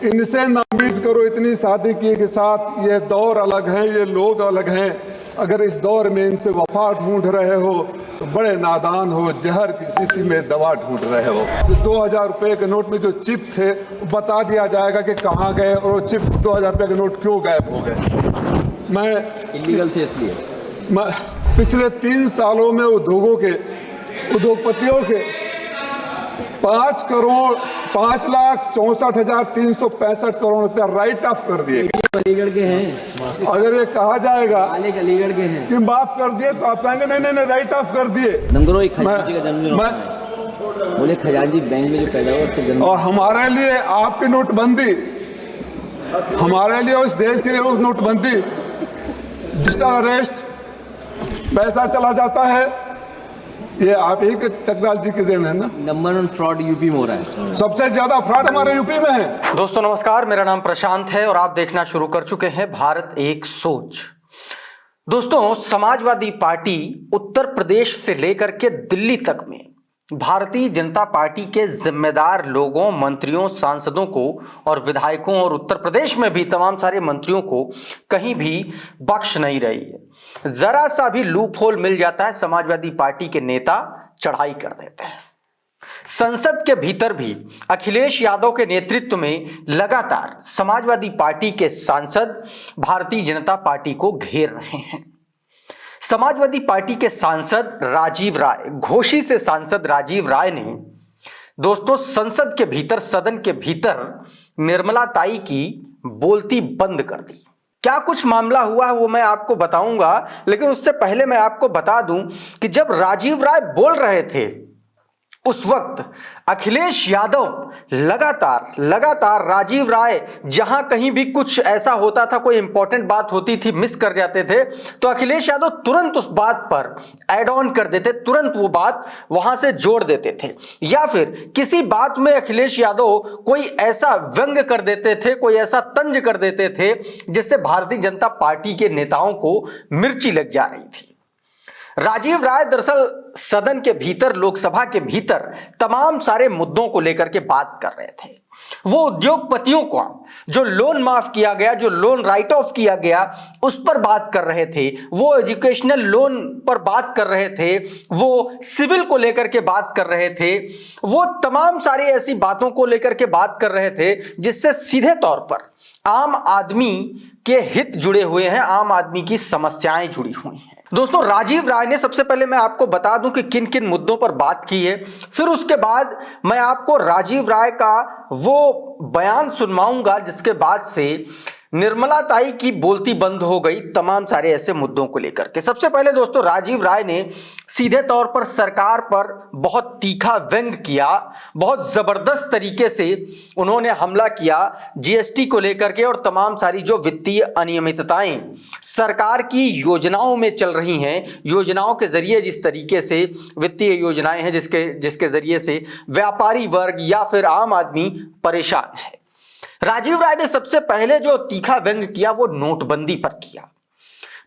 इनसे ना उम्मीद करो इतनी सादगी के साथ। ये दौर अलग है, ये लोग अलग हैं। अगर इस दौर में इनसे वफा ढूंढ रहे हो तो बड़े नादान हो, जहर की शीशी में दवा ढूंढ रहे हो। 2000 रुपये के नोट में जो चिप थे बता दिया जाएगा कि कहाँ गए और वो चिप 2000 रुपये के नोट क्यों गायब हो गए। मैं इलीगल थे इसलिए पिछले 3 सालों में उद्योगपतियों के 5,64,365 करोड़ रुपया राइट ऑफ कर दिए। अलीगढ़ के हैं। अगर ये कहा जाएगा अलीगढ़ के हैं कि माफ कर दिए तो आप कहेंगे नहीं नहीं राइट ऑफ कर दिए। नंगरो एक खजांची का जन्मदिन बोले खजांची बैंक में जो पैदा हुआ उसका जन्म। और हमारे लिए आपकी नोटबंदी, हमारे लिए उस देश के लिए उस नोटबंदी, डिजिटल अरेस्ट, पैसा चला जाता है, ये आप ही के टेक्नोलॉजी की देन है ना। नंबर 1 फ्रॉड यूपी में हो रहा है। सबसे ज्यादा फ्रॉड हमारे यूपी में है। दोस्तों नमस्कार, मेरा नाम प्रशांत है और आप देखना शुरू कर चुके हैं भारत एक सोच। दोस्तों, समाजवादी पार्टी उत्तर प्रदेश से लेकर के दिल्ली तक में भारतीय जनता पार्टी के जिम्मेदार लोगों, मंत्रियों, सांसदों को और विधायकों और उत्तर प्रदेश में भी तमाम सारे मंत्रियों को कहीं भी बख्श नहीं रही है। जरा सा भी लूप होल मिल जाता है, समाजवादी पार्टी के नेता चढ़ाई कर देते हैं। संसद के भीतर भी अखिलेश यादव के नेतृत्व में लगातार समाजवादी पार्टी के सांसद भारतीय जनता पार्टी को घेर रहे हैं। समाजवादी पार्टी के सांसद राजीव राय, घोषी से सांसद राजीव राय ने दोस्तों संसद के भीतर, सदन के भीतर निर्मला ताई की बोलती बंद कर दी। क्या कुछ मामला हुआ है वो मैं आपको बताऊंगा, लेकिन उससे पहले मैं आपको बता दूं कि जब राजीव राय बोल रहे थे उस वक्त अखिलेश यादव लगातार राजीव राय जहां कहीं भी कुछ ऐसा होता था, कोई इंपॉर्टेंट बात होती थी, मिस कर जाते थे, तो अखिलेश यादव तुरंत उस बात पर ऐड ऑन कर देते, तुरंत वो बात वहां से जोड़ देते थे। या फिर किसी बात में अखिलेश यादव कोई ऐसा व्यंग कर देते थे, कोई ऐसा तंज कर देते थे जिससे भारतीय जनता पार्टी के नेताओं को मिर्ची लग जा रही थी। राजीव राय दरअसल सदन के भीतर, लोकसभा के भीतर तमाम सारे मुद्दों को लेकर के बात कर रहे थे। वो उद्योगपतियों को जो लोन माफ किया गया, जो लोन राइट ऑफ किया गया, उस पर बात कर रहे थे। वो एजुकेशनल लोन पर बात कर रहे थे, वो सिविल को लेकर के बात कर रहे थे, वो तमाम सारी ऐसी बातों को लेकर के बात कर रहे थे जिससे सीधे तौर पर आम आदमी के हित जुड़े हुए हैं, आम आदमी की समस्याएं जुड़ी हुई हैं। दोस्तों, राजीव राय ने, सबसे पहले मैं आपको बता दूं कि किन किन मुद्दों पर बात की है, फिर उसके बाद मैं आपको राजीव राय का वो बयान सुनवाऊंगा जिसके बाद से निर्मला ताई की बोलती बंद हो गई तमाम सारे ऐसे मुद्दों को लेकर के। सबसे पहले दोस्तों, राजीव राय ने सीधे तौर पर सरकार पर बहुत तीखा व्यंग किया, बहुत जबरदस्त तरीके से उन्होंने हमला किया जीएसटी को लेकर के और तमाम सारी जो वित्तीय अनियमितताएं सरकार की योजनाओं में चल रही हैं, योजनाओं के जरिए जिस तरीके से वित्तीय योजनाएं हैं जिसके जरिए से व्यापारी वर्ग या फिर आम आदमी परेशान है। राजीव राय ने सबसे पहले जो तीखा व्यंग किया वो नोटबंदी पर किया।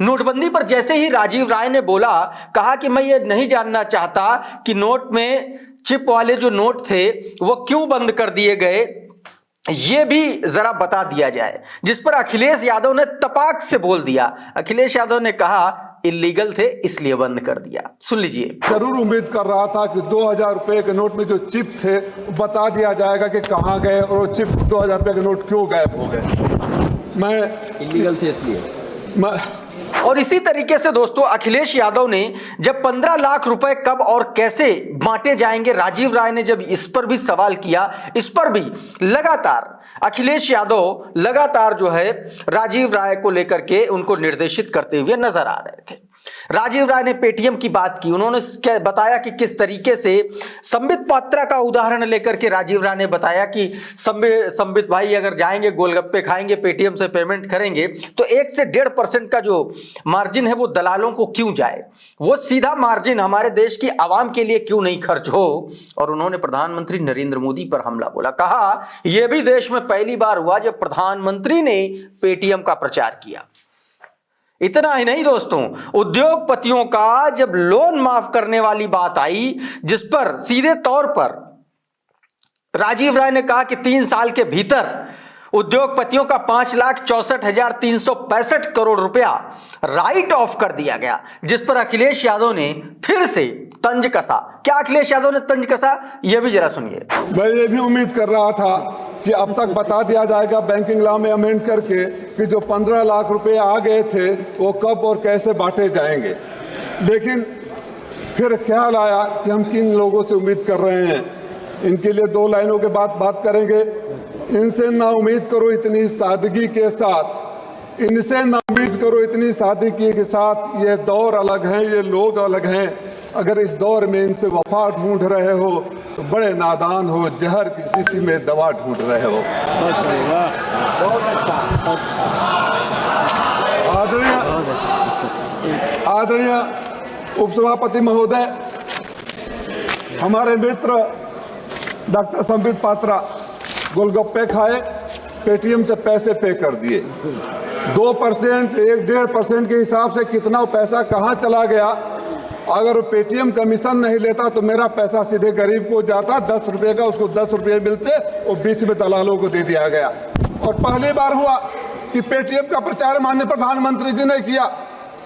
नोटबंदी पर जैसे ही राजीव राय ने बोला, कहा कि मैं ये नहीं जानना चाहता कि नोट में चिप वाले जो नोट थे वो क्यों बंद कर दिए गए, ये भी जरा बता दिया जाए। जिस पर अखिलेश यादव ने तपाक से बोल दिया। अखिलेश यादव ने कहा इलीगल थे इसलिए बंद कर दिया। सुन लीजिए। जरूर उम्मीद कर रहा था कि 2000 रुपये के नोट में जो चिप थे बता दिया जाएगा कि कहाँ गए और वो चिप 2000 रुपये के नोट क्यों गायब हो गए। मैं इलीगल थे इसलिए। और इसी तरीके से दोस्तों, अखिलेश यादव ने जब 15 लाख रुपए कब और कैसे बांटे जाएंगे, राजीव राय ने जब इस पर भी सवाल किया, इस पर भी लगातार अखिलेश यादव लगातार जो है राजीव राय को लेकर के उनको निर्देशित करते हुए नजर आ रहे थे। राजीव राय ने पेटीएम की बात की, उन्होंने बताया कि किस तरीके से संबित पात्रा का उदाहरण लेकर के राजीव राय ने बताया कि संबित भाई अगर जाएंगे गोलगप्पे खाएंगे, पेटीएम से पेमेंट करेंगे तो 1 से 1.5% का जो मार्जिन है वो दलालों को क्यों जाए, वो सीधा मार्जिन हमारे देश की आवाम के लिए क्यों नहीं खर्च हो। और उन्होंने प्रधानमंत्री नरेंद्र मोदी पर हमला बोला, कहा यह भी देश में पहली बार हुआ जब प्रधानमंत्री ने पेटीएम का प्रचार किया। इतना ही नहीं दोस्तों, उद्योगपतियों का जब लोन माफ करने वाली बात आई, जिस पर सीधे तौर पर राजीव राय ने कहा कि 3 साल के भीतर उद्योगपतियों का 5,64,365 करोड़ रुपया राइट ऑफ कर दिया गया, जिस पर अखिलेश यादव ने फिर से तंज कसा। क्या अखिलेश यादव ने तंज कसा, यह भी जरा सुनिए। मैं ये भी उम्मीद कर रहा था कि अब तक बता दिया जाएगा बैंकिंग लॉ में अमेंड करके कि जो 15 लाख रुपए आ गए थे वो कब और कैसे बांटे जाएंगे, लेकिन फिर ख्याल आया कि हम किन लोगों से उम्मीद कर रहे हैं। इनके लिए 2 लाइनों के बाद बात करेंगे। इनसे ना उम्मीद करो इतनी सादगी के साथ, इनसे ना उम्मीद करो इतनी सादगी के साथ, ये दौर अलग हैं, ये लोग अलग हैं। अगर इस दौर में इनसे वफा ढूंढ रहे हो तो बड़े नादान हो, जहर की शीशी में दवा ढूंढ रहे हो। आदरणीय उपसभापति महोदय, हमारे मित्र डॉक्टर संबित पात्रा गोलगप्पे खाए, पेटीएम से पैसे पे कर दिए। 2%, 1-1.5% के हिसाब से कितना पैसा कहां चला गया। अगर पेटीएम कमीशन नहीं लेता तो मेरा पैसा सीधे गरीब को जाता, 10 रुपए का उसको 10 रुपए मिलते और बीच में दलालों को दे दिया गया। और पहली बार हुआ कि पेटीएम का प्रचार माननीय प्रधानमंत्री जी ने किया।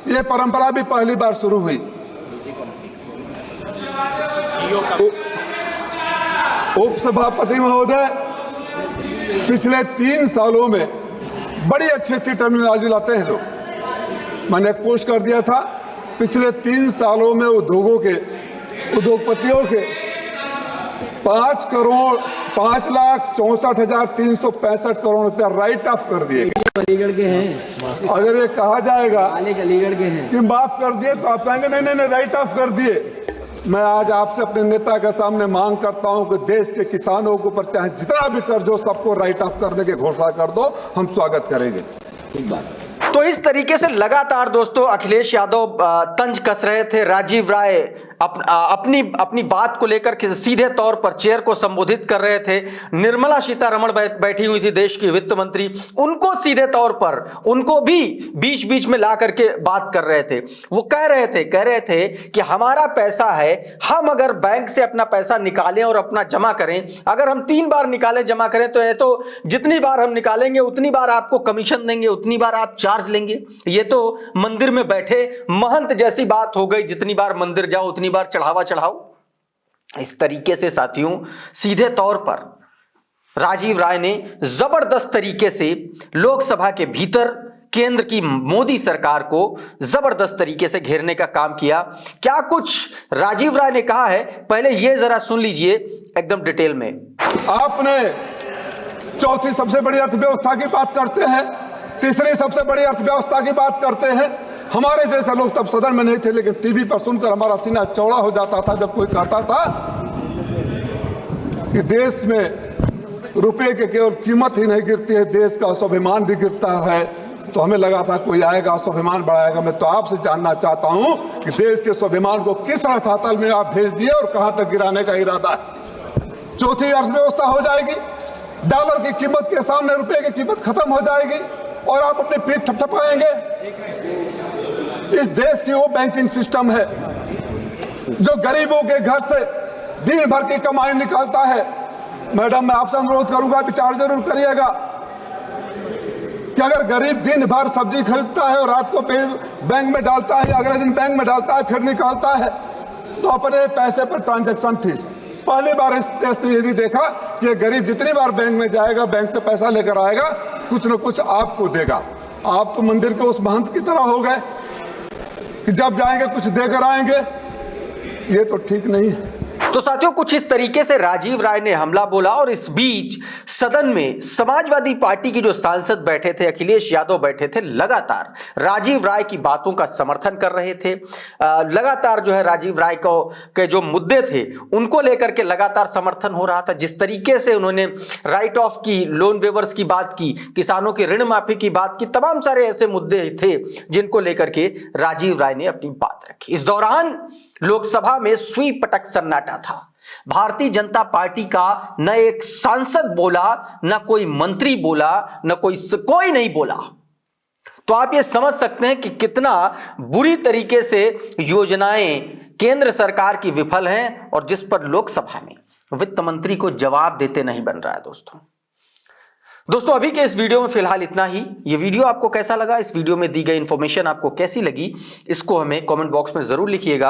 ये परंपरा भी पहली बार शुरू हुई। उपसभापति महोदय, पिछले 3 सालों में बड़ी अच्छी टर्मिनोलॉजी लाते हैं लोग। मैंने कोशिश कर दिया था, पिछले 3 सालों में उद्योगपतियों के 5,64,365 करोड़ रुपया राइट ऑफ कर दिए। अलीगढ़ के हैं। अगर ये कहा जाएगा अलीगढ़ के हैं कि माफ कर दिए तो आप कहेंगे नहीं राइट ऑफ कर दिए। मैं आज आपसे अपने नेता के सामने मांग करता हूं कि देश के किसानों के ऊपर चाहे जितना भी कर्ज हो सबको राइट ऑफ करने की घोषणा कर दो, हम स्वागत करेंगे। ठीक बात। तो इस तरीके से लगातार दोस्तों अखिलेश यादव तंज कस रहे थे। राजीव राय अपनी बात को लेकर के सीधे तौर पर चेयर को संबोधित कर रहे थे। निर्मला सीतारमण बैठी हुई थी, देश की वित्त मंत्री, उनको सीधे तौर पर उनको भी बीच बीच में ला करके बात कर रहे थे। वो कह रहे थे कि हमारा पैसा है, हम अगर बैंक से अपना पैसा निकालें और अपना जमा करें, अगर हम 3 बार निकालें जमा करें तो ये तो जितनी बार हम निकालेंगे उतनी बार आपको कमीशन देंगे, उतनी बार आप चार्ज लेंगे। ये तो मंदिर में बैठे महंत जैसी बात हो गई, जितनी बार मंदिर जाओ उतनी बार चढ़ावा चढ़ाओ। इस तरीके से साथियों सीधे तौर पर राजीव राय ने जबरदस्त तरीके से लोकसभा के भीतर केंद्र की मोदी सरकार को जबरदस्त तरीके से घेरने का काम किया। क्या कुछ राजीव राय ने कहा है, पहले ये जरा सुन लीजिए एकदम डिटेल में। आपने चौथी सबसे बड़ी अर्थव्यवस्था की बात करते हैं, तीसरी सबसे बड़ी अर्थव्यवस्था की बात करते हैं। हमारे जैसे लोग तब सदन में नहीं थे, लेकिन टीवी पर सुनकर हमारा सीना चौड़ा हो जाता था जब कोई कहता था कि देश में रुपए के केवल कीमत ही नहीं गिरती है, देश का स्वाभिमान भी गिरता है। तो हमें लगा था कोई आएगा स्वाभिमान बढ़ाएगा। मैं तो आपसे जानना चाहता हूं कि देश के स्वाभिमान को किस रसातल में आप भेज दिए और कहां तक गिराने का इरादा है। चौथी अर्थव्यवस्था हो जाएगी, डॉलर की कीमत के सामने रुपए की कीमत खत्म हो जाएगी और आप अपनी पीठ थपथपाएंगे। इस देश की वो बैंकिंग सिस्टम है जो गरीबों के घर से दिन भर की कमाई निकालता है। मैडम, मैं आपसे अनुरोध करूंगा, विचार जरूर करिएगा कि अगर गरीब दिन भर सब्जी खरीदता है और रात को बैंक में डालता है, अगले दिन बैंक में डालता है, फिर निकालता है, तो अपने पैसे पर ट्रांजैक्शन फीस। पहली बार इस देश ने यह भी देखा कि गरीब जितनी बार बैंक में जाएगा, बैंक से पैसा लेकर आएगा, कुछ न कुछ आपको देगा। आप तो मंदिर के उस महंत की तरह हो गए कि जब जाएंगे कुछ देकर आएंगे। ये तो ठीक नहीं है। तो साथियों कुछ इस तरीके से राजीव राय ने हमला बोला और इस बीच सदन में समाजवादी पार्टी के जो सांसद बैठे थे, अखिलेश यादव बैठे थे, लगातार राजीव राय की बातों का समर्थन कर रहे थे। लगातार जो है राजीव राय को के जो मुद्दे थे उनको लेकर के लगातार समर्थन हो रहा था। जिस तरीके से उन्होंने राइट ऑफ की, लोन वेवर्स की बात की, किसानों की ऋण माफी की बात की, तमाम सारे ऐसे मुद्दे थे जिनको लेकर के राजीव राय ने अपनी बात रखी। इस दौरान लोकसभा में सुई पटक सन्नाटा था। भारतीय जनता पार्टी का न एक सांसद बोला, न कोई मंत्री बोला, न कोई नहीं बोला। तो आप ये समझ सकते हैं कि कितना बुरी तरीके से योजनाएं केंद्र सरकार की विफल हैं और जिस पर लोकसभा में वित्त मंत्री को जवाब देते नहीं बन रहा है। दोस्तों दोस्तों अभी के इस वीडियो में फिलहाल इतना ही। ये वीडियो आपको कैसा लगा, इस वीडियो में दी गई इंफॉर्मेशन आपको कैसी लगी, इसको हमें कमेंट बॉक्स में जरूर लिखिएगा।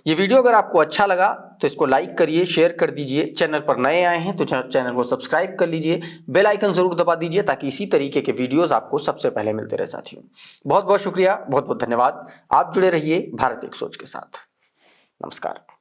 ये वीडियो अगर आपको अच्छा लगा तो इसको लाइक करिए, शेयर कर दीजिए। चैनल पर नए आए हैं तो चैनल को सब्सक्राइब कर लीजिए, बेल आइकन जरूर दबा दीजिए ताकि इसी तरीके के वीडियोस आपको सबसे पहले मिलते रहे साथियों। बहुत बहुत शुक्रिया, बहुत बहुत धन्यवाद। आप जुड़े रहिए भारत एक सोच के साथ। नमस्कार।